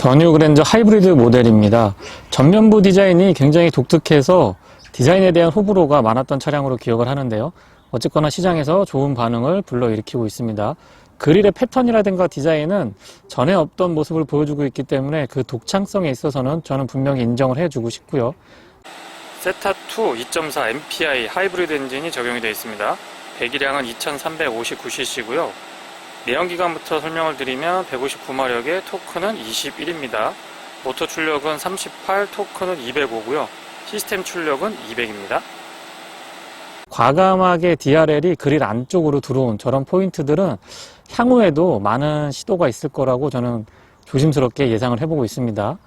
전유 그랜저 하이브리드 모델입니다. 전면부 디자인이 굉장히 독특해서 디자인에 대한 호불호가 많았던 차량으로 기억을 하는데요. 어쨌거나 시장에서 좋은 반응을 불러일으키고 있습니다. 그릴의 패턴이라든가 디자인은 전에 없던 모습을 보여주고 있기 때문에 그 독창성에 있어서는 저는 분명히 인정을 해주고 싶고요. 세타2 2.4 MPI 하이브리드 엔진이 적용이 되어 있습니다. 배기량은 2359cc고요. 내연기관부터 설명을 드리면 159마력의 토크는 21입니다. 모터 출력은 38, 토크는 205고요. 시스템 출력은 200입니다. 과감하게 DRL이 그릴 안쪽으로 들어온 저런 포인트들은 향후에도 많은 시도가 있을 거라고 저는 조심스럽게 예상을 해보고 있습니다.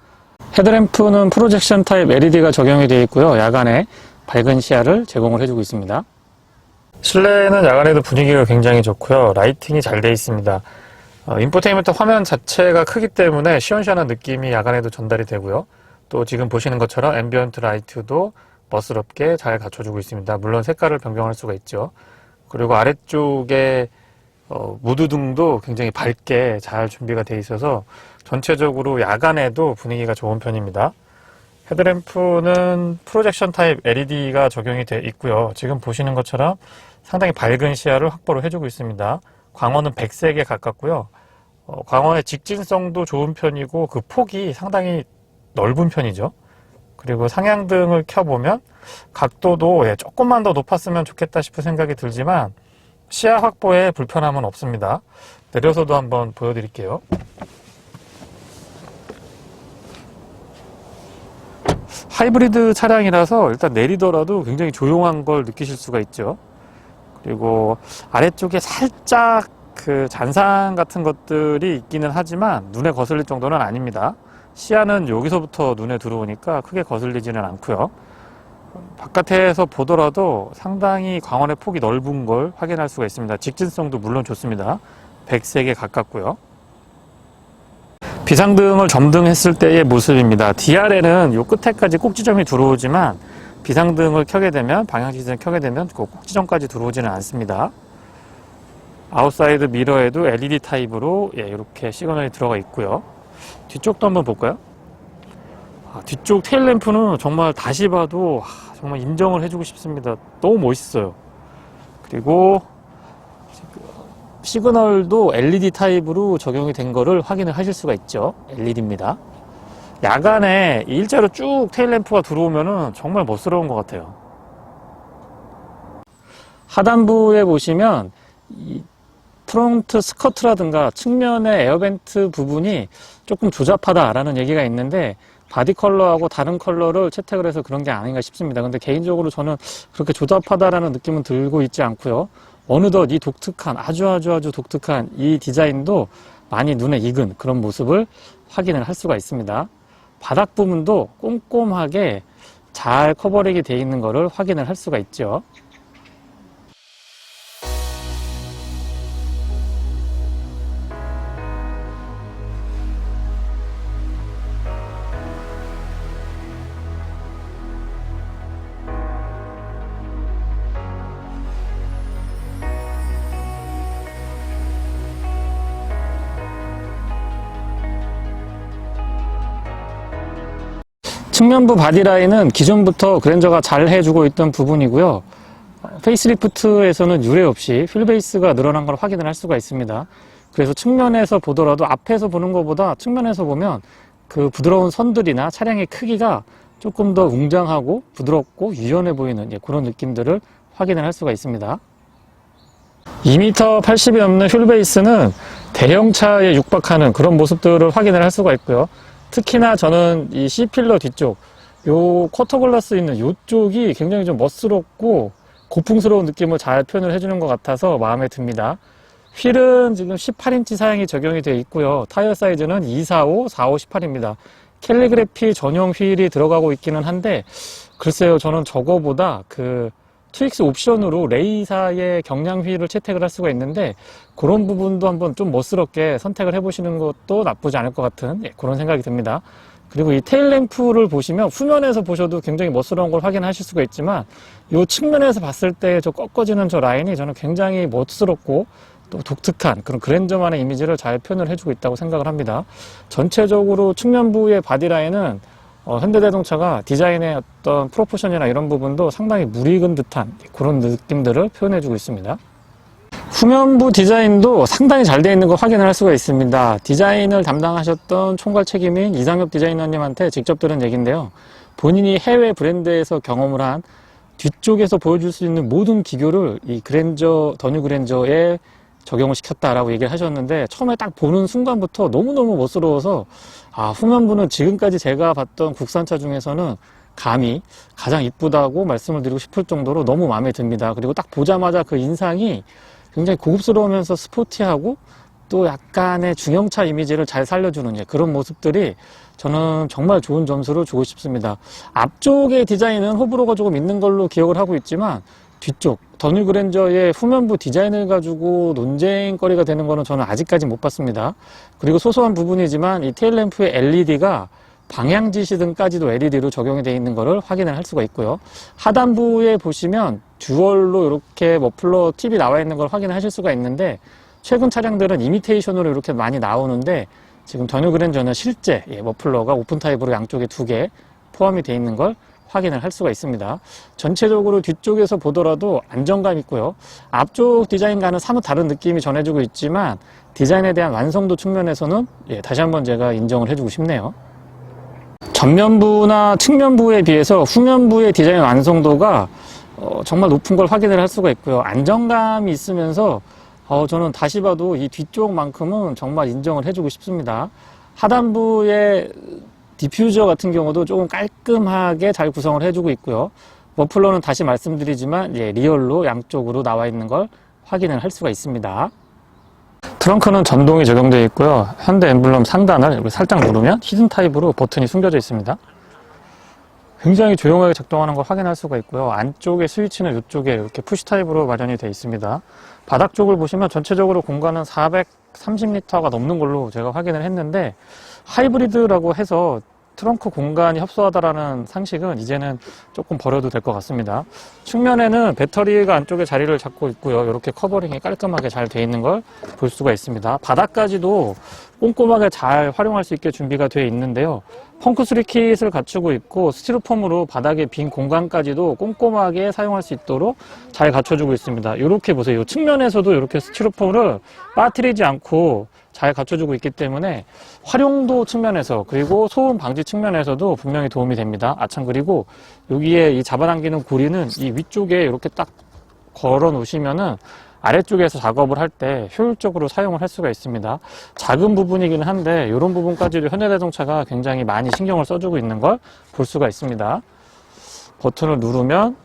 헤드램프는 프로젝션 타입 LED가 적용이 되어 있고요. 야간에 밝은 시야를 제공을 해주고 있습니다. 실내는 야간에도 분위기가 굉장히 좋고요. 라이팅이 잘 되어 있습니다. 인포테인먼트 화면 자체가 크기 때문에 시원시원한 느낌이 야간에도 전달이 되고요. 또 지금 보시는 것처럼 앰비언트 라이트도 멋스럽게 잘 갖춰주고 있습니다. 물론 색깔을 변경할 수가 있죠. 그리고 아래쪽에 무드등도 굉장히 밝게 잘 준비가 되어 있어서 전체적으로 야간에도 분위기가 좋은 편입니다. 헤드램프는 프로젝션 타입 LED가 적용이 되어 있고요. 지금 보시는 것처럼 상당히 밝은 시야를 확보를 해주고 있습니다. 광원은 백색에 가깝고요. 광원의 직진성도 좋은 편이고 그 폭이 상당히 넓은 편이죠. 그리고 상향등을 켜보면 각도도 조금만 더 높았으면 좋겠다 싶은 생각이 들지만 시야 확보에 불편함은 없습니다. 내려서도 한번 보여드릴게요. 하이브리드 차량이라서 일단 내리더라도 굉장히 조용한 걸 느끼실 수가 있죠. 그리고 아래쪽에 살짝 그 잔상 같은 것들이 있기는 하지만 눈에 거슬릴 정도는 아닙니다. 시야는 여기서부터 눈에 들어오니까 크게 거슬리지는 않고요. 바깥에서 보더라도 상당히 광원의 폭이 넓은 걸 확인할 수가 있습니다. 직진성도 물론 좋습니다. 백색에 가깝고요. 비상등을 점등했을 때의 모습입니다. DRL은 요 끝에까지 꼭지점이 들어오지만 비상등을 켜게 되면, 방향지시전을 켜게 되면 그 꼭지점까지 들어오지는 않습니다. 아웃사이드 미러에도 LED 타입으로 이렇게 시그널이 들어가 있고요. 뒤쪽도 한번 볼까요? 뒤쪽 테일램프는 정말 다시 봐도 정말 인정을 해주고 싶습니다. 너무 멋있어요. 그리고 시그널도 LED 타입으로 적용이 된 거를 확인을 하실 수가 있죠. LED입니다. 야간에 일자로 쭉 테일램프가 들어오면은 정말 멋스러운 것 같아요. 하단부에 보시면 이 프론트 스커트라든가 측면의 에어벤트 부분이 조금 조잡하다라는 얘기가 있는데 바디 컬러하고 다른 컬러를 채택을 해서 그런 게 아닌가 싶습니다. 근데 개인적으로 저는 그렇게 조잡하다라는 느낌은 들고 있지 않고요. 어느덧 이 독특한 아주 독특한 이 디자인도 많이 눈에 익은 그런 모습을 확인을 할 수가 있습니다. 바닥 부분도 꼼꼼하게 잘 커버링이 되어 있는 것을 확인을 할 수가 있죠. 측면부 바디라인은 기존부터 그랜저가 잘 해주고 있던 부분이고요. 페이스리프트에서는 유례 없이 휠베이스가 늘어난 걸 확인을 할 수가 있습니다. 그래서 측면에서 보더라도 앞에서 보는 것보다 측면에서 보면 그 부드러운 선들이나 차량의 크기가 조금 더 웅장하고 부드럽고 유연해 보이는 그런 느낌들을 확인을 할 수가 있습니다. 2m 80이 넘는 휠베이스는 대형차에 육박하는 그런 모습들을 확인을 할 수가 있고요. 특히나 저는 이 C필러 뒤쪽, 요 쿼터글라스 있는 요쪽이 굉장히 좀 멋스럽고 고풍스러운 느낌을 잘 표현을 해주는 것 같아서 마음에 듭니다. 휠은 지금 18인치 사양이 적용이 되어 있고요. 타이어 사이즈는 245, 45, 18입니다. 캘리그래피 전용 휠이 들어가고 있기는 한데, 글쎄요, 저는 저거보다 그 트윅스 옵션으로 레이사의 경량 휠을 채택을 할 수가 있는데 그런 부분도 한번 좀 멋스럽게 선택을 해보시는 것도 나쁘지 않을 것 같은 그런 생각이 듭니다. 그리고 이 테일램프를 보시면 후면에서 보셔도 굉장히 멋스러운 걸 확인하실 수가 있지만 이 측면에서 봤을 때 저 꺾어지는 저 라인이 저는 굉장히 멋스럽고 또 독특한 그런 그랜저만의 이미지를 잘 표현을 해주고 있다고 생각을 합니다. 전체적으로 측면부의 바디라인은 현대자동차가 디자인의 어떤 프로포션이나 이런 부분도 상당히 무익은 듯한 그런 느낌들을 표현해주고 있습니다. 후면부 디자인도 상당히 잘 되어 있는 걸 확인할 수가 있습니다. 디자인을 담당하셨던 총괄 책임인 이상엽 디자이너님한테 직접 들은 얘기인데요. 본인이 해외 브랜드에서 경험을 한 뒤쪽에서 보여줄 수 있는 모든 기교를 이 그랜저, 더 뉴 그랜저에 적용을 시켰다라고 얘기를 하셨는데, 처음에 딱 보는 순간부터 너무너무 멋스러워서 후면부는 지금까지 제가 봤던 국산차 중에서는 감히 가장 이쁘다고 말씀을 드리고 싶을 정도로 너무 마음에 듭니다. 그리고 딱 보자마자 그 인상이 굉장히 고급스러우면서 스포티하고 또 약간의 중형차 이미지를 잘 살려주는 그런 모습들이 저는 정말 좋은 점수를 주고 싶습니다. 앞쪽의 디자인은 호불호가 조금 있는 걸로 기억을 하고 있지만, 뒤쪽 더 뉴 그랜저의 후면부 디자인을 가지고 논쟁거리가 되는 거는 저는 아직까지 못 봤습니다. 그리고 소소한 부분이지만 이 테일램프의 LED가 방향지시 등까지도 LED로 적용이 되어 있는 것을 확인을 할 수가 있고요. 하단부에 보시면 듀얼로 이렇게 머플러 팁이 나와 있는 걸 확인하실 수가 있는데, 최근 차량들은 이미테이션으로 이렇게 많이 나오는데 지금 더 뉴 그랜저는 실제 머플러가 오픈 타입으로 양쪽에 2개 포함이 되어 있는 걸 확인을 할 수가 있습니다. 전체적으로 뒤쪽에서 보더라도 안정감 있고요. 앞쪽 디자인과는 사뭇 다른 느낌이 전해지고 있지만 디자인에 대한 완성도 측면에서는 다시 한번 제가 인정을 해주고 싶네요. 전면부나 측면부에 비해서 후면부의 디자인 완성도가 정말 높은 걸 확인을 할 수가 있고요. 안정감이 있으면서 저는 다시 봐도 이 뒤쪽만큼은 정말 인정을 해주고 싶습니다. 하단부의 디퓨저 같은 경우도 조금 깔끔하게 잘 구성을 해주고 있고요. 머플러는 다시 말씀드리지만 리얼로 양쪽으로 나와 있는 걸 확인을 할 수가 있습니다. 트렁크는 전동이 적용되어 있고요. 현대 엠블럼 상단을 살짝 누르면 히든 타입으로 버튼이 숨겨져 있습니다. 굉장히 조용하게 작동하는 걸 확인할 수가 있고요. 안쪽에 스위치는 이쪽에 이렇게 푸시 타입으로 마련이 되어 있습니다. 바닥 쪽을 보시면 전체적으로 공간은 430리터가 넘는 걸로 제가 확인을 했는데, 하이브리드라고 해서 트렁크 공간이 협소하다라는 상식은 이제는 조금 버려도 될 것 같습니다. 측면에는 배터리가 안쪽에 자리를 잡고 있고요. 이렇게 커버링이 깔끔하게 잘 되어 있는 걸 볼 수가 있습니다. 바닥까지도 꼼꼼하게 잘 활용할 수 있게 준비가 되어 있는데요. 펑크3 킷을 갖추고 있고 스티로폼으로 바닥의 빈 공간까지도 꼼꼼하게 사용할 수 있도록 잘 갖춰주고 있습니다. 이렇게 보세요. 측면에서도 이렇게 스티로폼을 빠뜨리지 않고 잘 갖춰주고 있기 때문에 활용도 측면에서, 그리고 소음 방지 측면에서도 분명히 도움이 됩니다. 참, 그리고 여기에 이 잡아당기는 고리는 이 위쪽에 이렇게 딱 걸어 놓으시면은 아래쪽에서 작업을 할 때 효율적으로 사용을 할 수가 있습니다. 작은 부분이긴 한데 이런 부분까지도 현대자동차가 굉장히 많이 신경을 써주고 있는 걸 볼 수가 있습니다. 버튼을 누르면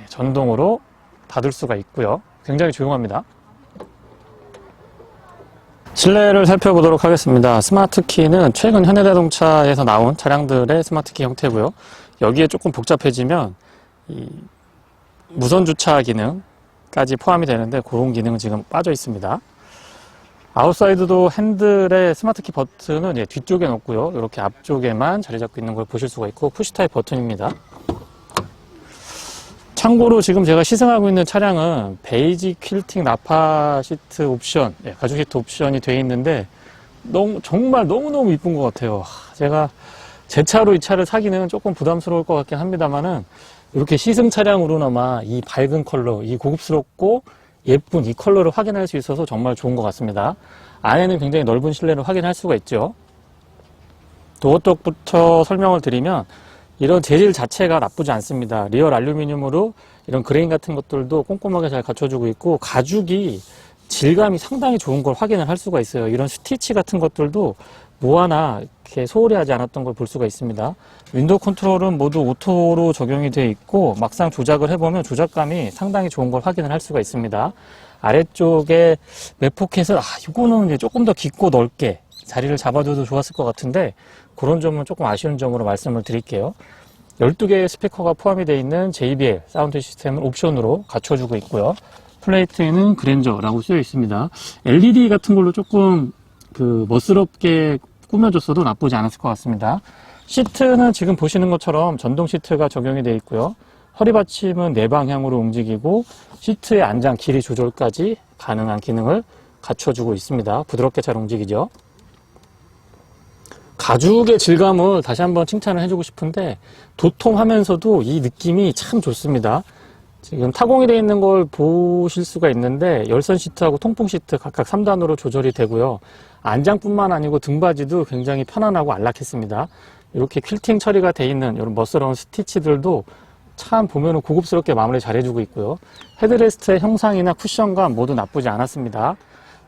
전동으로 닫을 수가 있고요. 굉장히 조용합니다. 실내를 살펴보도록 하겠습니다. 스마트 키는 최근 현대자동차에서 나온 차량들의 스마트 키 형태고요. 여기에 조금 복잡해지면 이 무선 주차 기능까지 포함이 되는데 그런 기능은 지금 빠져 있습니다. 아웃사이드도 핸들의 스마트 키 버튼은 뒤쪽에 놓고요. 이렇게 앞쪽에만 자리 잡고 있는 걸 보실 수가 있고, 푸시 타입 버튼입니다. 참고로 지금 제가 시승하고 있는 차량은 베이지 퀼팅 나파 시트 옵션, 가죽 시트 옵션이 되어 있는데 정말 너무너무 이쁜 것 같아요. 제가 제 차로 이 차를 사기는 조금 부담스러울 것 같긴 합니다만은, 이렇게 시승 차량으로나마 이 밝은 컬러, 이 고급스럽고 예쁜 이 컬러를 확인할 수 있어서 정말 좋은 것 같습니다. 안에는 굉장히 넓은 실내를 확인할 수가 있죠. 도어 쪽부터 설명을 드리면, 이런 재질 자체가 나쁘지 않습니다. 리얼 알루미늄으로 이런 그레인 같은 것들도 꼼꼼하게 잘 갖춰주고 있고, 가죽이 질감이 상당히 좋은 걸 확인을 할 수가 있어요. 이런 스티치 같은 것들도 뭐 하나 이렇게 소홀히 하지 않았던 걸 볼 수가 있습니다. 윈도우 컨트롤은 모두 오토로 적용이 되어 있고, 막상 조작을 해보면 조작감이 상당히 좋은 걸 확인을 할 수가 있습니다. 아래쪽에 맵포켓을 이거는 이제 조금 더 깊고 넓게 자리를 잡아줘도 좋았을 것 같은데, 그런 점은 조금 아쉬운 점으로 말씀을 드릴게요. 12개의 스피커가 포함이 되어 있는 JBL 사운드 시스템을 옵션으로 갖춰주고 있고요. 플레이트에는 그랜저라고 쓰여 있습니다. LED 같은 걸로 조금 멋스럽게 꾸며줬어도 나쁘지 않았을 것 같습니다. 시트는 지금 보시는 것처럼 전동 시트가 적용이 되어 있고요. 허리 받침은 네 방향으로 움직이고 시트의 안장 길이 조절까지 가능한 기능을 갖춰주고 있습니다. 부드럽게 잘 움직이죠. 가죽의 질감을 다시 한번 칭찬을 해주고 싶은데 도톰하면서도 이 느낌이 참 좋습니다. 지금 타공이 되어 있는 걸 보실 수가 있는데 열선 시트하고 통풍 시트 각각 3단으로 조절이 되고요. 안장뿐만 아니고 등받이도 굉장히 편안하고 안락했습니다. 이렇게 퀼팅 처리가 되어 있는 이런 멋스러운 스티치들도 참 보면은 고급스럽게 마무리 잘 해주고 있고요. 헤드레스트의 형상이나 쿠션감 모두 나쁘지 않았습니다.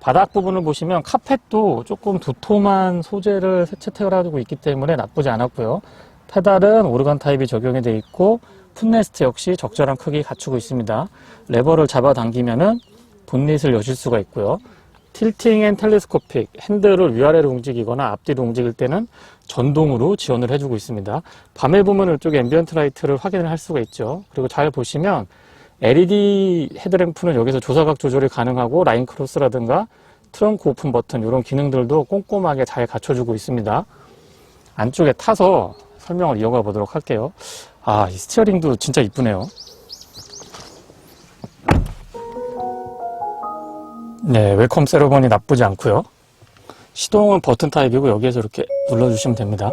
바닥 부분을 보시면 카펫도 조금 도톰한 소재를 채택을 하고 있기 때문에 나쁘지 않았고요. 페달은 오르간 타입이 적용이 되어 있고 풋레스트 역시 적절한 크기 갖추고 있습니다. 레버를 잡아당기면은 본닛을 여실 수가 있고요. 틸팅 앤 텔레스코픽, 핸들을 위아래로 움직이거나 앞뒤로 움직일 때는 전동으로 지원을 해주고 있습니다. 밤에 보면 이쪽에 앰비언트 라이트를 확인을 할 수가 있죠. 그리고 잘 보시면 LED 헤드램프는 여기서 조사각 조절이 가능하고 라인 크로스라든가 트렁크 오픈 버튼 이런 기능들도 꼼꼼하게 잘 갖춰주고 있습니다. 안쪽에 타서 설명을 이어가 보도록 할게요. 이 스티어링도 진짜 이쁘네요. 네, 웰컴 세레머니 나쁘지 않고요. 시동은 버튼 타입이고 여기에서 이렇게 눌러주시면 됩니다.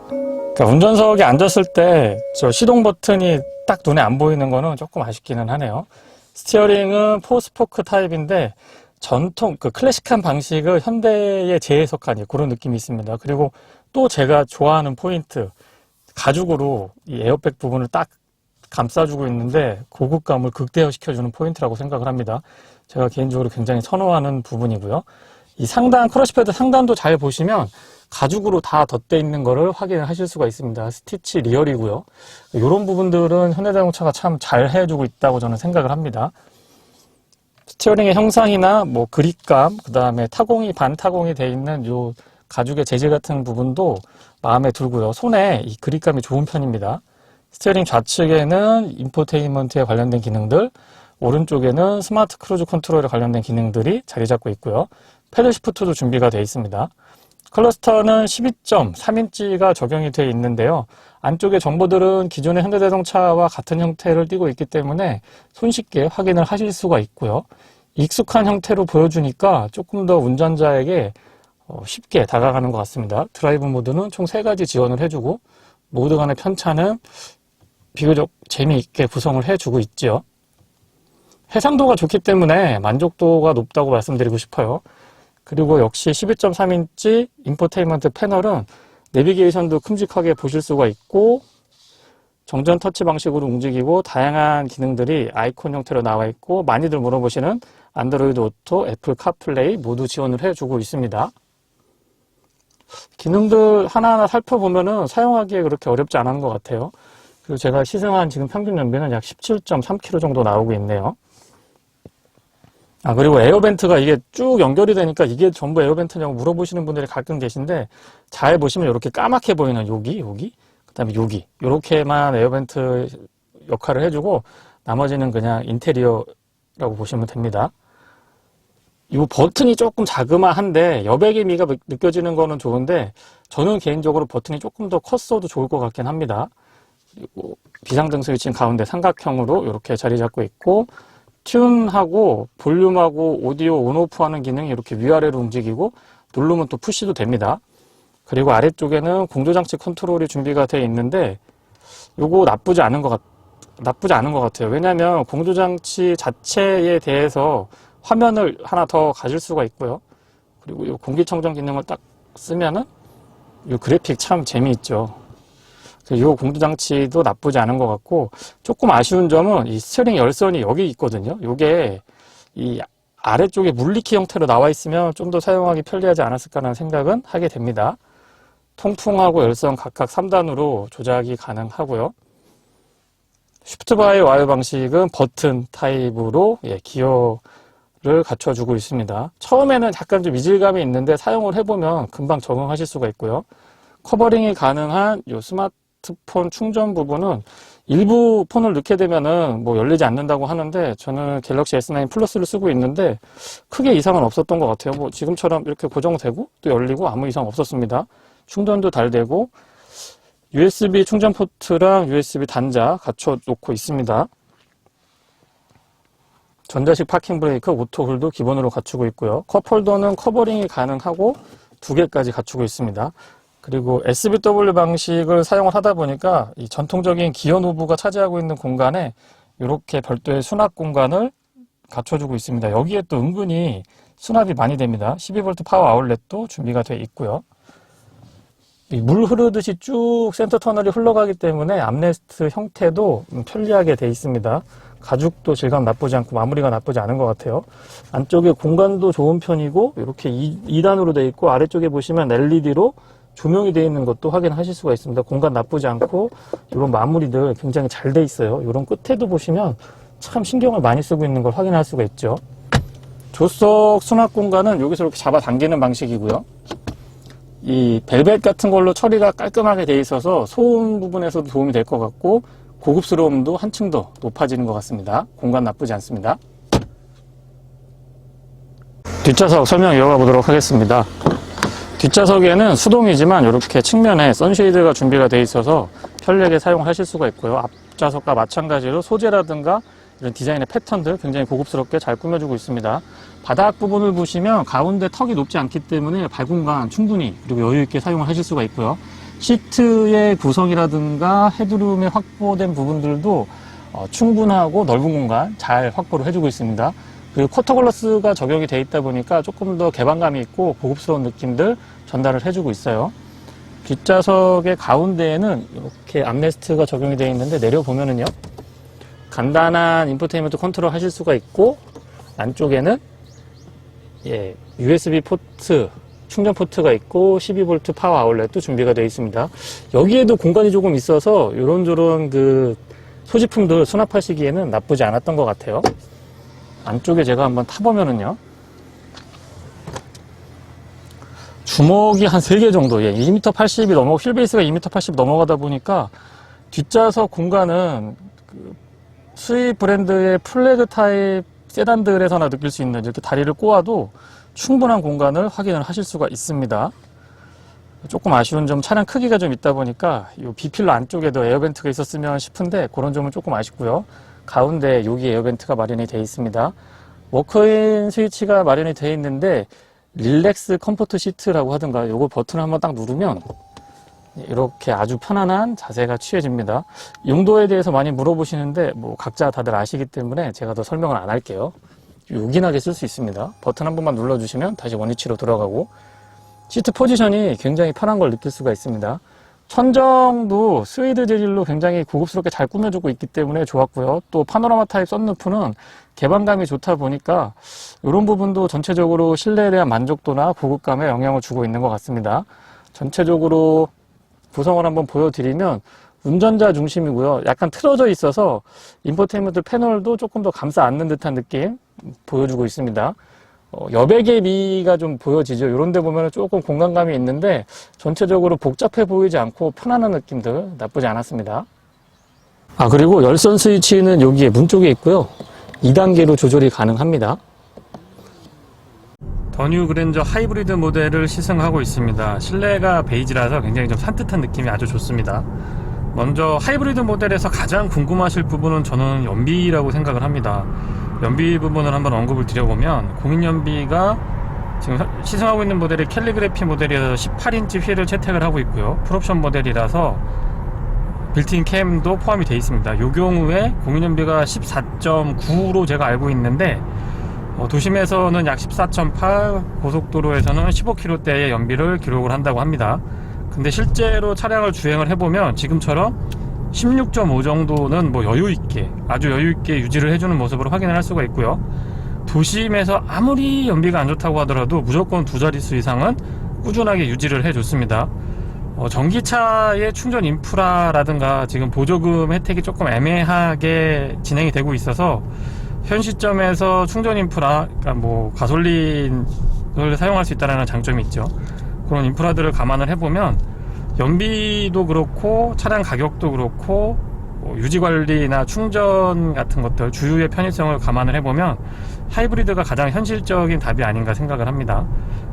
그러니까 운전석에 앉았을 때 저 시동 버튼이 딱 눈에 안 보이는 거는 조금 아쉽기는 하네요. 스티어링은 포스포크 타입인데 전통 그 클래식한 방식을 현대에 재해석한 그런 느낌이 있습니다. 그리고 또 제가 좋아하는 포인트, 가죽으로 이 에어백 부분을 딱 감싸주고 있는데 고급감을 극대화시켜주는 포인트라고 생각을 합니다. 제가 개인적으로 굉장히 선호하는 부분이고요. 이 상단, 크러쉬패드 상단도 잘 보시면 가죽으로 다 덧대 있는 거를 확인을 하실 수가 있습니다. 스티치 리얼이고요. 이런 부분들은 현대자동차가 참 잘 해주고 있다고 저는 생각을 합니다. 스티어링의 형상이나 뭐 그립감, 그 다음에 타공이 반타공이 되어 있는 요 가죽의 재질 같은 부분도 마음에 들고요. 손에 이 그립감이 좋은 편입니다. 스티어링 좌측에는 인포테인먼트에 관련된 기능들, 오른쪽에는 스마트 크루즈 컨트롤에 관련된 기능들이 자리 잡고 있고요. 패들 시프트도 준비가 되어 있습니다. 클러스터는 12.3인치가 적용이 되어 있는데요. 안쪽의 정보들은 기존의 현대자동차와 같은 형태를 띠고 있기 때문에 손쉽게 확인을 하실 수가 있고요. 익숙한 형태로 보여주니까 조금 더 운전자에게 쉽게 다가가는 것 같습니다. 드라이브 모드는 총 3가지 지원을 해주고 모드 간의 편차는 비교적 재미있게 구성을 해주고 있죠. 해상도가 좋기 때문에 만족도가 높다고 말씀드리고 싶어요. 그리고 역시 12.3인치 인포테인먼트 패널은 내비게이션도 큼직하게 보실 수가 있고 정전 터치 방식으로 움직이고 다양한 기능들이 아이콘 형태로 나와 있고 많이들 물어보시는 안드로이드 오토, 애플 카플레이 모두 지원을 해주고 있습니다. 기능들 하나하나 살펴보면은 사용하기에 그렇게 어렵지 않은 것 같아요. 그리고 제가 시승한 지금 평균 연비는 약 17.3km 정도 나오고 있네요. 그리고 에어벤트가 이게 쭉 연결이 되니까 이게 전부 에어벤트냐고 물어보시는 분들이 가끔 계신데 잘 보시면 이렇게 까맣게 보이는 여기, 그 다음에 여기 이렇게만 에어벤트 역할을 해주고 나머지는 그냥 인테리어라고 보시면 됩니다. 이 버튼이 조금 자그마한데 여백의 미가 느껴지는 거는 좋은데 저는 개인적으로 버튼이 조금 더 컸어도 좋을 것 같긴 합니다. 그리고 비상등 스위치는 가운데 삼각형으로 이렇게 자리 잡고 있고 튠하고 볼륨하고 오디오 온오프 하는 기능이 이렇게 위아래로 움직이고 누르면 또 푸시도 됩니다. 그리고 아래쪽에는 공조장치 컨트롤이 준비가 되어 있는데 요거 나쁘지 않은 것 같아요. 왜냐하면 공조장치 자체에 대해서 화면을 하나 더 가질 수가 있고요. 그리고 이 공기청정 기능을 딱 쓰면은 이 그래픽 참 재미있죠. 이 공조장치도 나쁘지 않은 것 같고 조금 아쉬운 점은 이 스티어링 열선이 여기 있거든요. 이게 이 아래쪽에 물리키 형태로 나와 있으면 좀 더 사용하기 편리하지 않았을까라는 생각은 하게 됩니다. 통풍하고 열선 각각 3단으로 조작이 가능하고요. 쉬프트 바이 와이어 방식은 버튼 타입으로 기어를 갖춰주고 있습니다. 처음에는 약간 좀 이질감이 있는데 사용을 해보면 금방 적응하실 수가 있고요. 커버링이 가능한 이 스마트폰 충전 부분은 일부 폰을 넣게 되면은 뭐 열리지 않는다고 하는데 저는 갤럭시 S9 플러스를 쓰고 있는데 크게 이상은 없었던 것 같아요. 뭐 지금처럼 이렇게 고정되고 또 열리고 아무 이상 없었습니다. 충전도 잘 되고 USB 충전 포트랑 USB 단자 갖춰 놓고 있습니다. 전자식 파킹 브레이크, 오토홀도 기본으로 갖추고 있고요. 컵홀더는 커버링이 가능하고 2개까지 갖추고 있습니다. 그리고 SBW 방식을 사용을 하다 보니까 이 전통적인 기어 노브가 차지하고 있는 공간에 이렇게 별도의 수납 공간을 갖춰주고 있습니다. 여기에 또 은근히 수납이 많이 됩니다. 12V 파워 아울렛도 준비가 되어 있고요. 물 흐르듯이 쭉 센터 터널이 흘러가기 때문에 암레스트 형태도 편리하게 되어 있습니다. 가죽도 질감 나쁘지 않고 마무리가 나쁘지 않은 것 같아요. 안쪽에 공간도 좋은 편이고 이렇게 2단으로 되어 있고 아래쪽에 보시면 LED로 조명이 되어 있는 것도 확인하실 수가 있습니다. 공간 나쁘지 않고 이런 마무리들 굉장히 잘 되어 있어요. 이런 끝에도 보시면 참 신경을 많이 쓰고 있는 걸 확인할 수가 있죠. 조석 수납 공간은 여기서 이렇게 잡아당기는 방식이고요. 이 벨벳 같은 걸로 처리가 깔끔하게 되어 있어서 소음 부분에서도 도움이 될 것 같고 고급스러움도 한층 더 높아지는 것 같습니다. 공간 나쁘지 않습니다. 뒷좌석 설명 이어가 보도록 하겠습니다. 뒷좌석에는 수동이지만 이렇게 측면에 선쉐이드가 준비가 되어 있어서 편리하게 사용하실 수가 있고요. 앞좌석과 마찬가지로 소재라든가 이런 디자인의 패턴들 굉장히 고급스럽게 잘 꾸며주고 있습니다. 바닥 부분을 보시면 가운데 턱이 높지 않기 때문에 발 공간 충분히 그리고 여유 있게 사용을 하실 수가 있고요. 시트의 구성이라든가 헤드룸에 확보된 부분들도 충분하고 넓은 공간 잘 확보를 해주고 있습니다. 그리고 쿼터글라스가 적용이 되어 있다 보니까 조금 더 개방감이 있고 고급스러운 느낌들 전달을 해주고 있어요. 뒷좌석의 가운데에는 이렇게 암레스트가 적용이 되어 있는데 내려보면은요, 간단한 인포테인먼트 컨트롤 하실 수가 있고 안쪽에는 USB 포트, 충전 포트가 있고 12V 파워 아울렛도 준비가 되어 있습니다. 여기에도 공간이 조금 있어서 이런저런 그 소지품들 수납하시기에는 나쁘지 않았던 것 같아요. 안쪽에 제가 한번 타보면은요, 주먹이 한 3개 정도, 2m80이 넘어, 휠베이스가 2m80 넘어가다 보니까 뒷좌석 공간은 수입 브랜드의 플래그 타입 세단들에서나 느낄 수 있는 이렇게 다리를 꼬아도 충분한 공간을 확인을 하실 수가 있습니다. 조금 아쉬운 점, 차량 크기가 좀 있다 보니까 이 B필러 안쪽에도 에어벤트가 있었으면 싶은데 그런 점은 조금 아쉽고요. 가운데 여기 에어벤트가 마련이 되어 있습니다. 워크인 스위치가 마련이 되어 있는데 릴렉스 컴포트 시트라고 하든가 요거 버튼을 한번 딱 누르면 이렇게 아주 편안한 자세가 취해집니다. 용도에 대해서 많이 물어보시는데 뭐 각자 다들 아시기 때문에 제가 더 설명을 안 할게요. 요긴하게 쓸 수 있습니다. 버튼 한 번만 눌러주시면 다시 원위치로 돌아가고 시트 포지션이 굉장히 편한 걸 느낄 수가 있습니다. 천정도 스웨이드 재질로 굉장히 고급스럽게 잘 꾸며주고 있기 때문에 좋았고요. 또 파노라마 타입 썬루프는 개방감이 좋다 보니까 이런 부분도 전체적으로 실내에 대한 만족도나 고급감에 영향을 주고 있는 것 같습니다. 전체적으로 구성을 한번 보여드리면 운전자 중심이고요. 약간 틀어져 있어서 인포테인먼트 패널도 조금 더 감싸 안는 듯한 느낌 보여주고 있습니다. 여백의 미가 좀 보여지죠. 이런 데 보면 조금 공간감이 있는데 전체적으로 복잡해 보이지 않고 편안한 느낌들 나쁘지 않았습니다. 그리고 열선 스위치는 여기에 문 쪽에 있고요. 2단계로 조절이 가능합니다. 더 뉴 그랜저 하이브리드 모델을 시승하고 있습니다. 실내가 베이지라서 굉장히 좀 산뜻한 느낌이 아주 좋습니다. 먼저 하이브리드 모델에서 가장 궁금하실 부분은 저는 연비라고 생각을 합니다. 연비 부분을 한번 언급을 드려보면 공인연비가 지금 시승하고 있는 모델이 캘리그래피 모델이라서 18인치 휠을 채택을 하고 있고요. 풀옵션 모델이라서 빌트인 캠도 포함이 되어 있습니다. 이 경우에 공인연비가 14.9로 제가 알고 있는데 도심에서는 약 14.8, 고속도로에서는 15km대의 연비를 기록을 한다고 합니다. 근데 실제로 차량을 주행을 해보면 지금처럼 16.5 정도는 뭐 여유있게, 아주 여유있게 유지를 해주는 모습으로 확인을 할 수가 있고요. 도심에서 아무리 연비가 안 좋다고 하더라도 무조건 2자릿수 이상은 꾸준하게 유지를 해줬습니다. 전기차의 충전 인프라라든가 지금 보조금 혜택이 조금 애매하게 진행이 되고 있어서 현 시점에서 충전 인프라, 그러니까 뭐 가솔린을 사용할 수 있다는 장점이 있죠. 그런 인프라들을 감안을 해보면 연비도 그렇고 차량 가격도 그렇고 유지관리나 충전 같은 것들 주유의 편의성을 감안을 해보면 하이브리드가 가장 현실적인 답이 아닌가 생각을 합니다.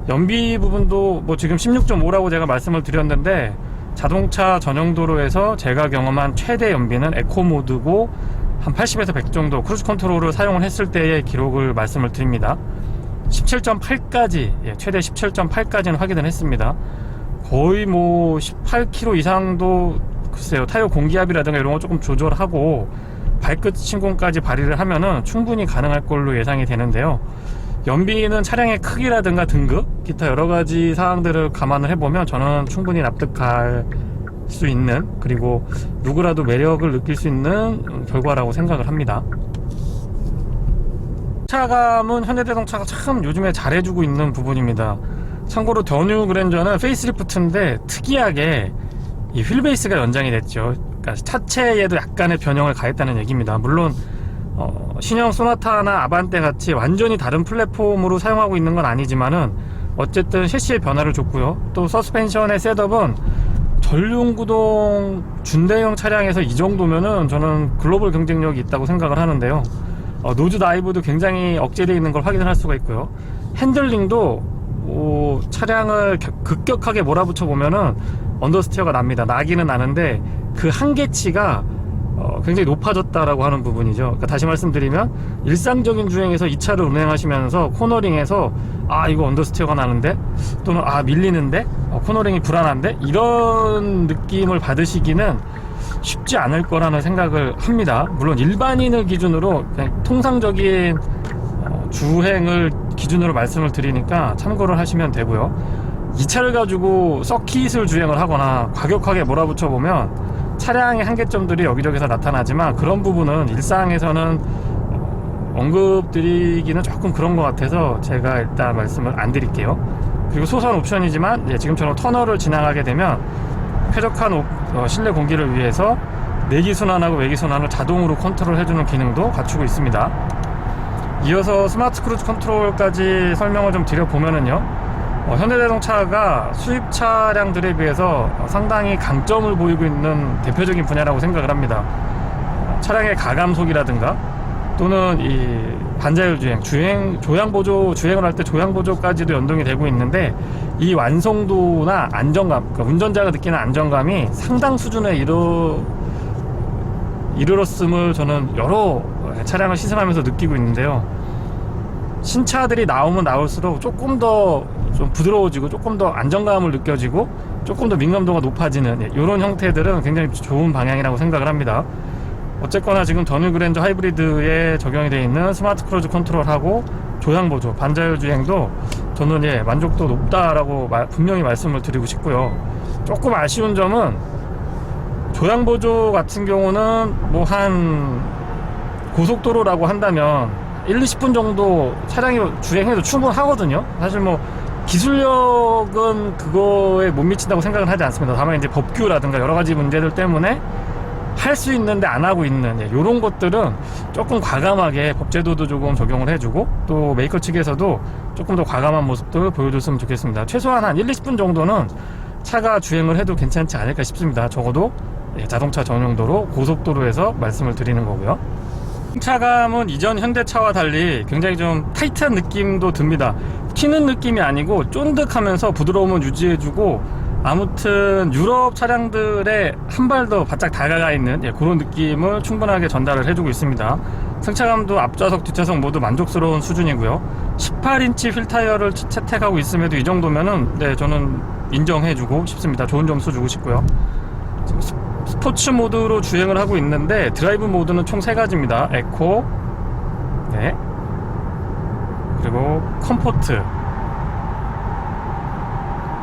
연비 부분도 뭐 지금 16.5라고 제가 말씀을 드렸는데 자동차 전용 도로에서 제가 경험한 최대 연비는 에코 모드고 한 80에서 100 정도 크루즈 컨트롤을 사용을 했을 때의 기록을 말씀을 드립니다. 17.8까지, 최대 17.8까지는 확인을 했습니다. 거의 뭐 18km 이상도 글쎄요, 타이어 공기압이라든가 이런 거 조금 조절하고 발끝 신공까지 발휘를 하면은 충분히 가능할 걸로 예상이 되는데요. 연비는 차량의 크기라든가 등급, 기타 여러 가지 사항들을 감안을 해보면 저는 충분히 납득할 수 있는, 그리고 누구라도 매력을 느낄 수 있는 결과라고 생각을 합니다. 차감은 현대자동차가 참 요즘에 잘해주고 있는 부분입니다. 참고로 더 뉴 그랜저는 페이스리프트인데 특이하게 이 휠베이스가 연장이 됐죠. 그러니까 차체에도 약간의 변형을 가했다는 얘기입니다. 물론 신형 소나타나 아반떼 같이 완전히 다른 플랫폼으로 사용하고 있는 건 아니지만은 어쨌든 셰시의 변화를 줬고요. 또 서스펜션의 셋업은 전륜구동 준대형 차량에서 이 정도면은 저는 글로벌 경쟁력이 있다고 생각을 하는데요. 노즈 다이브도 굉장히 억제되어 있는 걸 확인을 할 수가 있고요. 핸들링도 차량을 급격하게 몰아붙여 보면은 언더스티어가 납니다. 나기는 나는데 그 한계치가 굉장히 높아졌다라고 하는 부분이죠. 그러니까 다시 말씀드리면 일상적인 주행에서 이 차를 운행하시면서 코너링에서 이거 언더스티어가 나는데, 또는 밀리는데, 코너링이 불안한데, 이런 느낌을 받으시기는 쉽지 않을 거라는 생각을 합니다. 물론 일반인을 기준으로 그냥 통상적인 주행을 기준으로 말씀을 드리니까 참고를 하시면 되고요. 이 차를 가지고 서킷을 주행을 하거나 과격하게 몰아붙여 보면 차량의 한계점들이 여기저기서 나타나지만 그런 부분은 일상에서는 언급드리기는 조금 그런 것 같아서 제가 일단 말씀을 안 드릴게요. 그리고 소선 옵션이지만 지금처럼 터널을 지나가게 되면 쾌적한 실내 공기를 위해서 내기순환하고 외기순환을 자동으로 컨트롤 해주는 기능도 갖추고 있습니다. 이어서 스마트 크루즈 컨트롤까지 설명을 좀 드려보면은요, 현대자동차가 수입 차량들에 비해서 상당히 강점을 보이고 있는 대표적인 분야라고 생각을 합니다. 차량의 가감속이라든가 또는 이 반자율 주행, 조향보조, 주행을 할 때 조향보조까지도 연동이 되고 있는데, 이 완성도나 안정감, 그러니까 운전자가 느끼는 안정감이 상당 수준에 이르렀음을 저는 여러 차량을 시승하면서 느끼고 있는데요. 신차들이 나오면 나올수록 조금 더 좀 부드러워지고 조금 더 안정감을 느껴지고 조금 더 민감도가 높아지는 이런 형태들은 굉장히 좋은 방향이라고 생각을 합니다. 어쨌거나 지금 더 뉴 그랜저 하이브리드에 적용이 되어 있는 스마트 크루즈 컨트롤하고 조향보조, 반자율 주행도 저는 만족도 높다라고 분명히 말씀을 드리고 싶고요. 조금 아쉬운 점은 조향보조 같은 경우는 뭐 한 고속도로라고 한다면 1, 20분 정도 차량이 주행해도 충분하거든요. 사실 뭐 기술력은 그거에 못 미친다고 생각은 하지 않습니다. 다만 이제 법규라든가 여러 가지 문제들 때문에 할 수 있는데 안 하고 있는 이런 것들은 조금 과감하게 법제도도 조금 적용을 해주고, 또 메이커 측에서도 조금 더 과감한 모습들 보여줬으면 좋겠습니다. 최소한 한 1, 20분 정도는 차가 주행을 해도 괜찮지 않을까 싶습니다. 적어도 자동차 전용도로 고속도로에서 말씀을 드리는 거고요. 승차감은 이전 현대차와 달리 굉장히 좀 타이트한 느낌도 듭니다. 튀는 느낌이 아니고 쫀득하면서 부드러움을 유지해주고, 아무튼 유럽 차량들의 한 발 더 바짝 다가가 있는 그런 느낌을 충분하게 전달을 해주고 있습니다. 승차감도 앞좌석 뒷좌석 모두 만족스러운 수준이고요. 18인치 휠 타이어를 채택하고 있음에도 이 정도면은 저는 인정해주고 싶습니다. 좋은 점수 주고 싶고요. 스포츠 모드로 주행을 하고 있는데 드라이브 모드는 총 3가지입니다. 에코, 그리고 컴포트,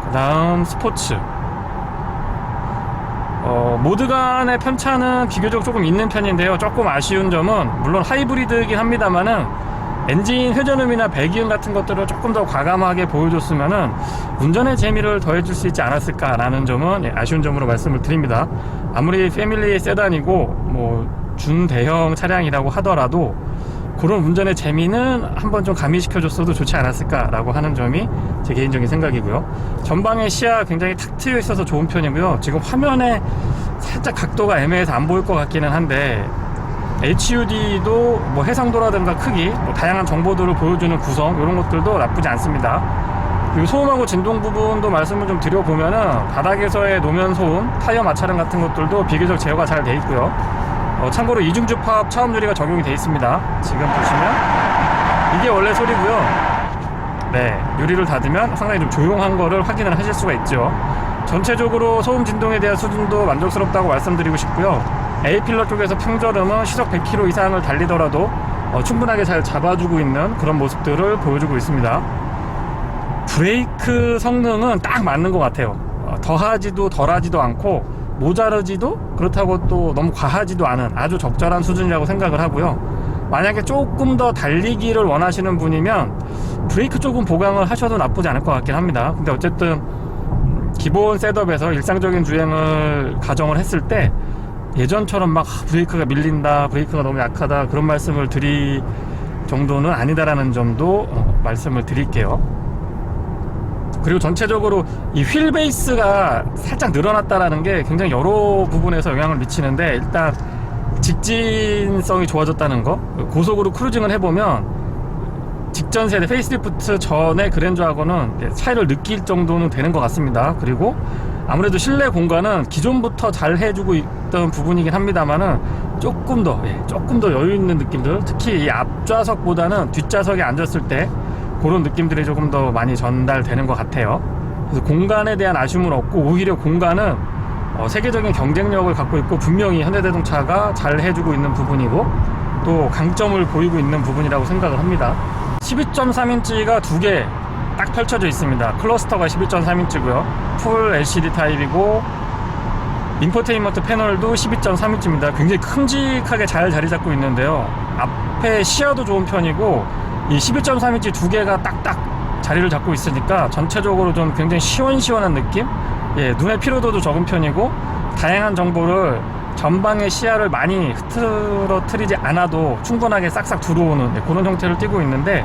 그 다음 스포츠. 모드 간의 편차는 비교적 조금 있는 편인데요. 조금 아쉬운 점은, 물론 하이브리드이긴 합니다만은 엔진 회전음이나 배기음 같은 것들을 조금 더 과감하게 보여줬으면은 운전의 재미를 더해줄 수 있지 않았을까라는 점은 아쉬운 점으로 말씀을 드립니다. 아무리 패밀리 세단이고 뭐 준대형 차량이라고 하더라도 그런 운전의 재미는 한번 좀 가미시켜줬어도 좋지 않았을까라고 하는 점이 제 개인적인 생각이고요. 전방의 시야 굉장히 탁 트여 있어서 좋은 편이고요. 지금 화면에 살짝 각도가 애매해서 안 보일 것 같기는 한데, HUD도 뭐 해상도라든가 크기, 뭐 다양한 정보들을 보여주는 구성, 이런 것들도 나쁘지 않습니다. 그리고 소음하고 진동 부분도 말씀을 좀 드려보면은 바닥에서의 노면 소음, 타이어 마찰음 같은 것들도 비교적 제어가 잘 돼 있고요. 참고로 이중주팝 차음 유리가 적용이 되어 있습니다. 지금 보시면 이게 원래 소리고요. 네, 유리를 닫으면 상당히 좀 조용한 거를 확인을 하실 수가 있죠. 전체적으로 소음 진동에 대한 수준도 만족스럽다고 말씀드리고 싶고요. A필러 쪽에서 평저름은 시속 100km 이상을 달리더라도 충분하게 잘 잡아주고 있는 그런 모습들을 보여주고 있습니다. 브레이크 성능은 딱 맞는 것 같아요. 더하지도 덜하지도 않고 모자르지도 그렇다고 또 너무 과하지도 않은 아주 적절한 수준이라고 생각을 하고요. 만약에 조금 더 달리기를 원하시는 분이면 브레이크 조금 보강을 하셔도 나쁘지 않을 것 같긴 합니다. 근데 어쨌든 기본 셋업에서 일상적인 주행을 가정을 했을 때 예전처럼 막 브레이크가 밀린다, 브레이크가 너무 약하다 그런 말씀을 드릴 정도는 아니다라는 점도 말씀을 드릴게요. 그리고 전체적으로 이 휠 베이스가 살짝 늘어났다라는 게 굉장히 여러 부분에서 영향을 미치는데, 일단 직진성이 좋아졌다는 거, 고속으로 크루징을 해보면 직전 세대 페이스리프트 전의 그랜저하고는 차이를 느낄 정도는 되는 것 같습니다. 그리고 아무래도 실내 공간은 기존부터 잘 해주고 있던 부분이긴 합니다만은 조금 더 여유 있는 느낌들, 특히 이 앞좌석보다는 뒷좌석에 앉았을 때 그런 느낌들이 조금 더 많이 전달되는 것 같아요. 그래서 공간에 대한 아쉬움은 없고, 오히려 공간은 세계적인 경쟁력을 갖고 있고 분명히 현대자동차가 잘 해주고 있는 부분이고 또 강점을 보이고 있는 부분이라고 생각을 합니다. 12.3인치가 두 개 딱 펼쳐져 있습니다. 클러스터가 12.3인치고요 풀 LCD 타입이고, 인포테인먼트 패널도 12.3인치입니다 굉장히 큼직하게 잘 자리 잡고 있는데요, 앞에 시야도 좋은 편이고 이 12.3인치 두 개가 딱딱 자리를 잡고 있으니까 전체적으로 좀 굉장히 시원시원한 느낌, 눈의 피로도도 적은 편이고 다양한 정보를 전방의 시야를 많이 흐트러뜨리지 않아도 충분하게 싹싹 들어오는 그런 형태를 띠고 있는데,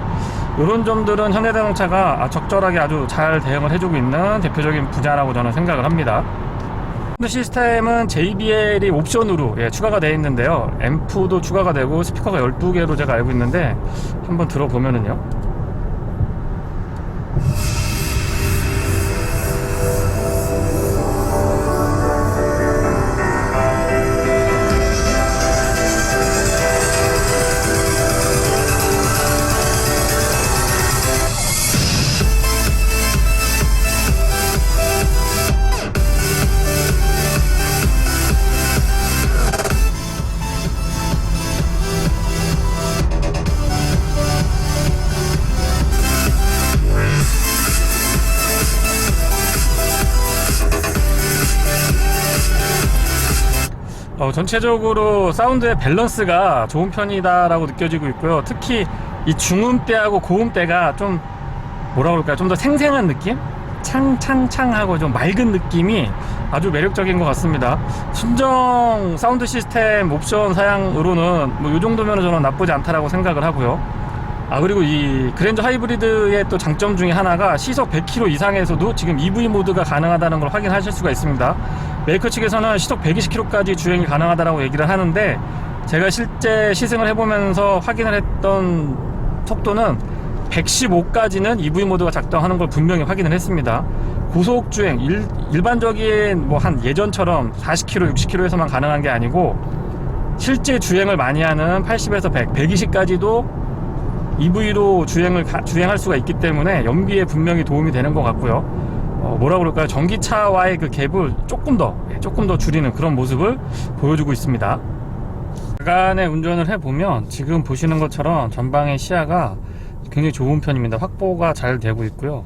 이런 점들은 현대자동차가 적절하게 아주 잘 대응을 해주고 있는 대표적인 분야라고 저는 생각을 합니다. 시스템은 JBL이 옵션으로 추가가 되어 있는데요, 앰프도 추가가 되고 스피커가 12개로 제가 알고 있는데 한번 들어보면은요, 전체적으로 사운드의 밸런스가 좋은 편이다 라고 느껴지고 있고요. 특히 이 중음대하고 고음대가 좀 뭐라 그럴까요, 좀 더 생생한 느낌? 창창창하고 좀 맑은 느낌이 아주 매력적인 것 같습니다. 순정 사운드 시스템 옵션 사양으로는 뭐 이 정도면 저는 나쁘지 않다라고 생각을 하고요. 그리고 이 그랜저 하이브리드의 또 장점 중에 하나가 시속 100km 이상에서도 지금 EV 모드가 가능하다는 걸 확인하실 수가 있습니다. 메이커 측에서는 시속 120km까지 주행이 가능하다라고 얘기를 하는데, 제가 실제 시승을 해보면서 확인을 했던 속도는 115까지는 EV 모드가 작동하는 걸 분명히 확인을 했습니다. 고속 주행, 일반적인 뭐 한 예전처럼 40km, 60km에서만 가능한 게 아니고 실제 주행을 많이 하는 80에서 100, 120까지도 EV로 주행할 수가 있기 때문에 연비에 분명히 도움이 되는 것 같고요. 뭐라 그럴까요? 전기차와의 그 갭을 조금 더 줄이는 그런 모습을 보여주고 있습니다. 야간에 운전을 해보면 지금 보시는 것처럼 전방의 시야가 굉장히 좋은 편입니다. 확보가 잘 되고 있고요.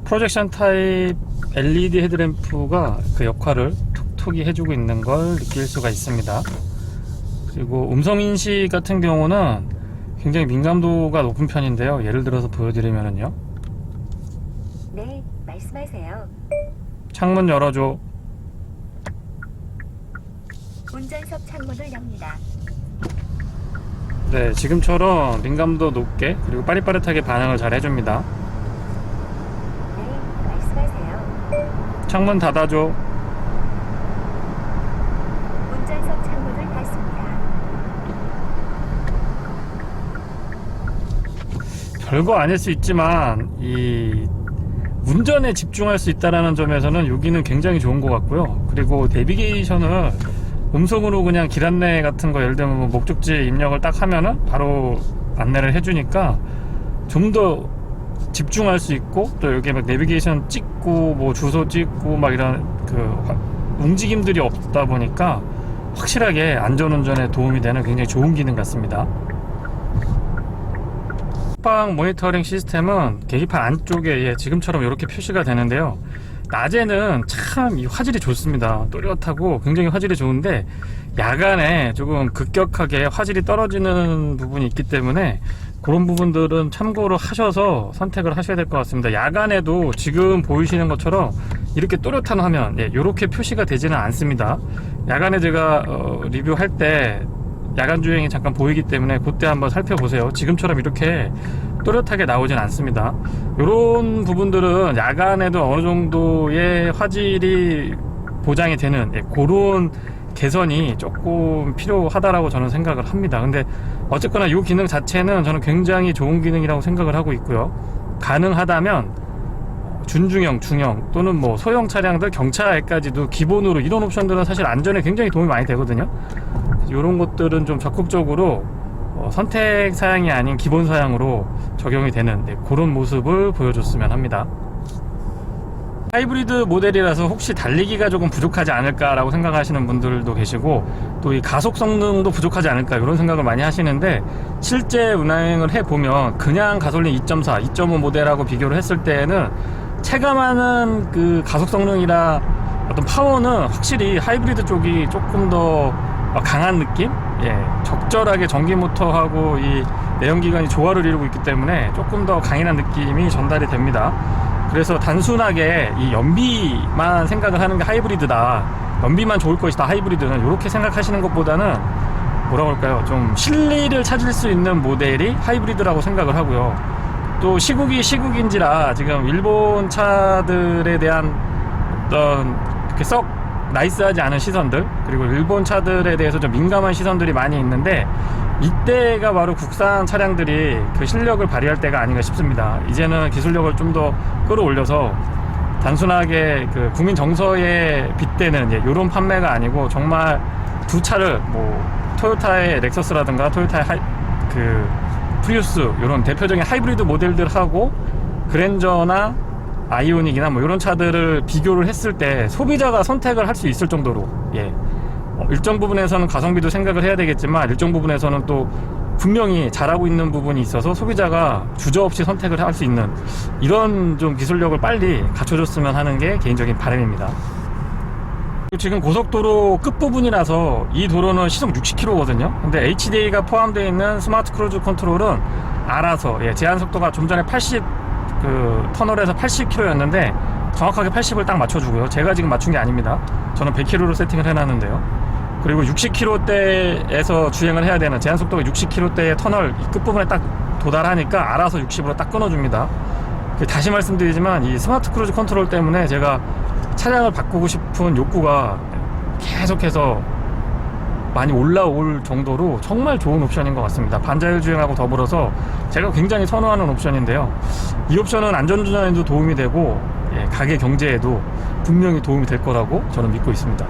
프로젝션 타입 LED 헤드램프가 그 역할을 톡톡히 해주고 있는 걸 느낄 수가 있습니다. 그리고 음성인식 같은 경우는 굉장히 민감도가 높은 편인데요, 예를 들어서 보여드리면은요, 네, 말씀하세요. 창문 열어줘. 운전석 창문을 엽니다. 네, 지금처럼 민감도 높게 그리고 빠릿빠릿하게 반응을 잘 해줍니다. 네, 말씀하세요. 창문 닫아줘. 운전석 창문을 닫습니다. 별거 아닐 수 있지만 이 운전에 집중할 수 있다는 점에서는 여기는 굉장히 좋은 것 같고요. 그리고 내비게이션을 음성으로 그냥 길 안내 같은 거, 예를 들면 뭐 목적지 입력을 딱 하면은 바로 안내를 해주니까 좀 더 집중할 수 있고, 또 여기 막 내비게이션 찍고 뭐 주소 찍고 막 이런 움직임들이 없다 보니까 확실하게 안전운전에 도움이 되는 굉장히 좋은 기능 같습니다. 후방 모니터링 시스템은 계기판 안쪽에 지금처럼 이렇게 표시가 되는데요. 낮에는 참 이 화질이 좋습니다. 또렷하고 굉장히 화질이 좋은데 야간에 조금 급격하게 화질이 떨어지는 부분이 있기 때문에 그런 부분들은 참고를 하셔서 선택을 하셔야 될 것 같습니다. 야간에도 지금 보이시는 것처럼 이렇게 또렷한 화면, 이렇게 표시가 되지는 않습니다. 야간에 제가 리뷰할 때 야간 주행이 잠깐 보이기 때문에 그때 한번 살펴보세요. 지금처럼 이렇게 또렷하게 나오진 않습니다. 이런 부분들은 야간에도 어느 정도의 화질이 보장이 되는 그런 개선이 조금 필요하다라고 저는 생각을 합니다. 근데 어쨌거나 이 기능 자체는 저는 굉장히 좋은 기능이라고 생각을 하고 있고요. 가능하다면 준중형, 중형 또는 뭐 소형 차량들, 경차에까지도 기본으로 이런 옵션들은 사실 안전에 굉장히 도움이 많이 되거든요. 이런 것들은 좀 적극적으로 선택 사양이 아닌 기본 사양으로 적용이 되는 그런 모습을 보여줬으면 합니다. 하이브리드 모델이라서 혹시 달리기가 조금 부족하지 않을까라고 생각하시는 분들도 계시고, 또 이 가속 성능도 부족하지 않을까 이런 생각을 많이 하시는데, 실제 운행을 해보면 그냥 가솔린 2.4, 2.5 모델하고 비교를 했을 때에는 체감하는 그 가속 성능이나 어떤 파워는 확실히 하이브리드 쪽이 조금 더 강한 느낌? 적절하게 전기 모터하고 이 내연기관이 조화를 이루고 있기 때문에 조금 더 강인한 느낌이 전달이 됩니다. 그래서 단순하게 이 연비만 생각을 하는 게 하이브리드다, 연비만 좋을 것이다 하이브리드는, 이렇게 생각하시는 것보다는 뭐라고 할까요, 좀 실리를 찾을 수 있는 모델이 하이브리드라고 생각을 하고요. 또 시국이 시국인지라 지금 일본 차들에 대한 어떤 이렇게 썩 나이스하지 않은 시선들, 그리고 일본 차들에 대해서 좀 민감한 시선들이 많이 있는데, 이때가 바로 국산 차량들이 그 실력을 발휘할 때가 아닌가 싶습니다. 이제는 기술력을 좀 더 끌어올려서 단순하게 그 국민 정서에 빗대는 이런 판매가 아니고, 정말 두 차를 뭐 토요타의 렉서스라든가 토요타의 프리우스, 이런 대표적인 하이브리드 모델들하고 그랜저나 아이오닉이나 뭐 이런 차들을 비교를 했을 때 소비자가 선택을 할 수 있을 정도로, 일정 부분에서는 가성비도 생각을 해야 되겠지만 일정 부분에서는 또 분명히 잘하고 있는 부분이 있어서 소비자가 주저없이 선택을 할 수 있는 이런 좀 기술력을 빨리 갖춰줬으면 하는 게 개인적인 바람입니다. 지금 고속도로 끝부분이라서 이 도로는 시속 60km거든요. 근데 HDA가 포함되어 있는 스마트 크루즈 컨트롤은 알아서 제한 속도가 좀 전에 80, 터널에서 80km였는데 정확하게 80을 딱 맞춰주고요. 제가 지금 맞춘 게 아닙니다. 저는 100km로 세팅을 해놨는데요. 그리고 60km대에서 주행을 해야 되는, 제한 속도가 60km대의 터널 끝부분에 딱 도달하니까 알아서 60으로 딱 끊어줍니다. 다시 말씀드리지만 이 스마트 크루즈 컨트롤 때문에 제가 차량을 바꾸고 싶은 욕구가 계속해서 많이 올라올 정도로 정말 좋은 옵션인 것 같습니다. 반자율 주행하고 더불어서 제가 굉장히 선호하는 옵션인데요. 이 옵션은 안전운전에도 도움이 되고 가계 경제에도 분명히 도움이 될 거라고 저는 믿고 있습니다.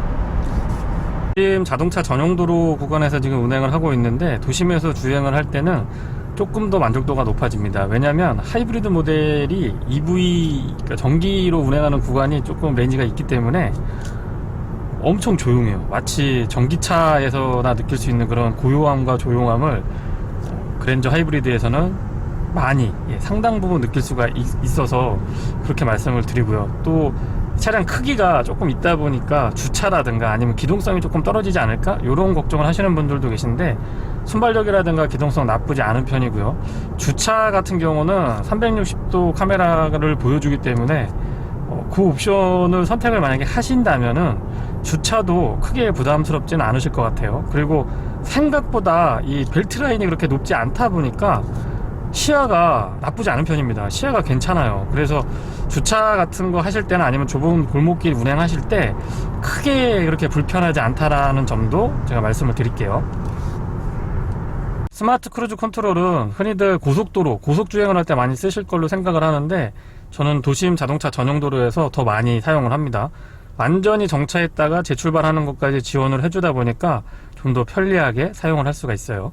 지금 자동차 전용도로 구간에서 지금 운행을 하고 있는데, 도심에서 주행을 할 때는 조금 더 만족도가 높아집니다. 왜냐하면 하이브리드 모델이 EV, 그러니까 전기로 운행하는 구간이 조금 레인지가 있기 때문에 엄청 조용해요. 마치 전기차에서나 느낄 수 있는 그런 고요함과 조용함을 그랜저 하이브리드에서는 많이, 상당 부분 느낄 수가 있어서 그렇게 말씀을 드리고요. 또 차량 크기가 조금 있다 보니까 주차라든가 아니면 기동성이 조금 떨어지지 않을까, 이런 걱정을 하시는 분들도 계신데, 순발력이라든가 기동성 나쁘지 않은 편이고요. 주차 같은 경우는 360도 카메라를 보여주기 때문에 그 옵션을 선택을 만약에 하신다면은 주차도 크게 부담스럽지는 않으실 것 같아요. 그리고 생각보다 이 벨트 라인이 그렇게 높지 않다 보니까 시야가 나쁘지 않은 편입니다. 시야가 괜찮아요. 그래서 주차 같은 거 하실 때는, 아니면 좁은 골목길 운행하실 때 크게 그렇게 불편하지 않다라는 점도 제가 말씀을 드릴게요. 스마트 크루즈 컨트롤은 흔히들 고속도로, 고속주행을 할 때 많이 쓰실 걸로 생각을 하는데, 저는 도심 자동차 전용도로에서 더 많이 사용을 합니다. 완전히 정차했다가 재출발하는 것까지 지원을 해주다 보니까 좀 더 편리하게 사용을 할 수가 있어요.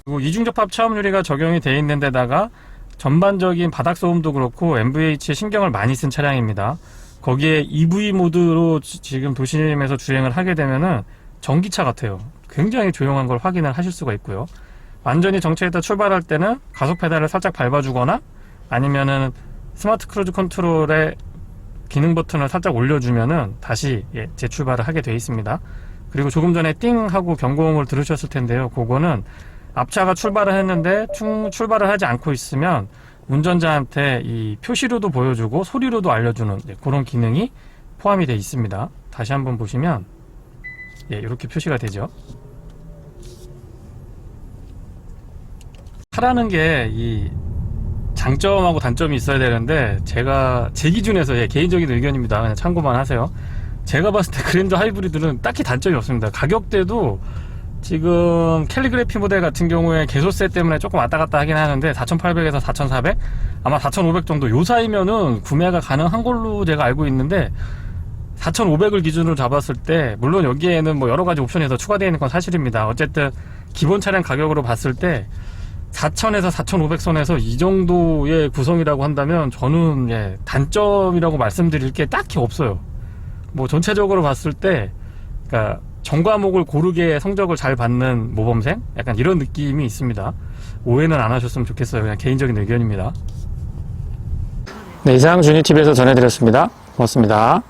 그리고 이중접합 차음 유리가 적용이 되어 있는 데다가 전반적인 바닥 소음도 그렇고 MVH에 신경을 많이 쓴 차량입니다. 거기에 EV 모드로 지금 도심에서 주행을 하게 되면은 전기차 같아요. 굉장히 조용한 걸 확인을 하실 수가 있고요. 완전히 정체했다 출발할 때는 가속 페달을 살짝 밟아주거나 아니면은 스마트 크루즈 컨트롤의 기능 버튼을 살짝 올려주면은 다시 재출발을 하게 되어 있습니다. 그리고 조금 전에 띵 하고 경고음을 들으셨을 텐데요. 그거는 앞차가 출발을 했는데 출발을 하지 않고 있으면 운전자한테 이 표시로도 보여주고 소리로도 알려주는 그런 기능이 포함이 되어 있습니다. 다시 한번 보시면 이렇게 표시가 되죠. 차라는 게 이 장점하고 단점이 있어야 되는데 제 기준에서 개인적인 의견입니다. 그냥 참고만 하세요. 제가 봤을 때 그랜저 하이브리드는 딱히 단점이 없습니다. 가격대도 지금 캘리그래피 모델 같은 경우에 개소세 때문에 조금 왔다 갔다 하긴 하는데 4,800에서 4,400 아마 4,500 정도 요 사이면은 구매가 가능한 걸로 제가 알고 있는데 4,500을 기준으로 잡았을 때 물론 여기에는 뭐 여러 가지 옵션이 더 추가되어 있는 건 사실입니다. 어쨌든 기본 차량 가격으로 봤을 때 4,000에서 4,500 선에서 이 정도의 구성이라고 한다면 저는 단점이라고 말씀드릴 게 딱히 없어요. 뭐 전체적으로 봤을 때 그러니까 전과목을 고르게 성적을 잘 받는 모범생? 약간 이런 느낌이 있습니다. 오해는 안 하셨으면 좋겠어요. 그냥 개인적인 의견입니다. 네, 이상 주니TV에서 전해드렸습니다. 고맙습니다.